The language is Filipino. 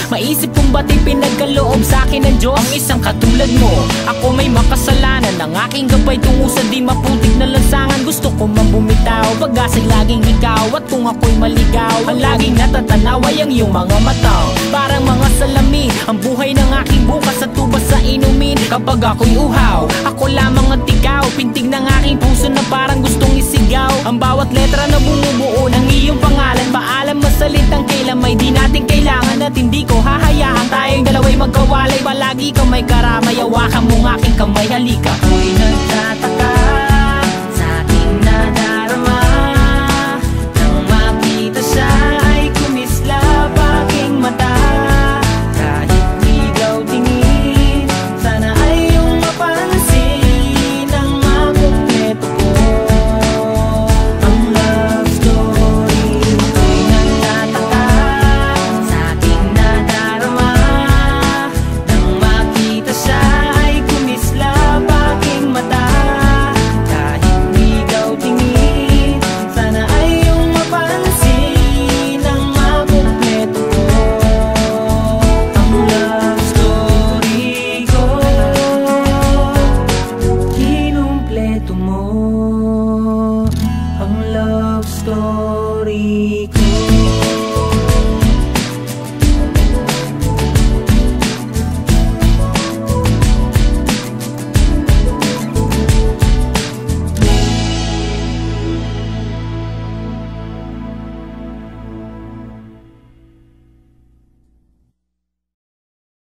Maisip kong ba't pinagkaloob sa'kin ng Diyos ang isang katulad mo. Ako may makasalanan, ang aking gabay tungo sa di maputik na lansangan. Gusto ko man bumitaw, pag-asa'y laging ikaw. At kung ako'y maligaw, ang laging natatanaw ay ang iyong mga mata. Parang mga salamin, ang buhay ng aking bukas at tubas sa inumin. Kapag ako'y uhaw, ako lamang at ikaw. Pintig ng aking puso na parang gustong isigaw. Ang bawat letra na bumubuo ng iyong pangalan. Paalam masalitang kailan may di natin kailangan. At hindi ko hahayaan tayong dalawa'y magkawalay. Palagi ka may karamay, hawakan mong aking kamay, halika.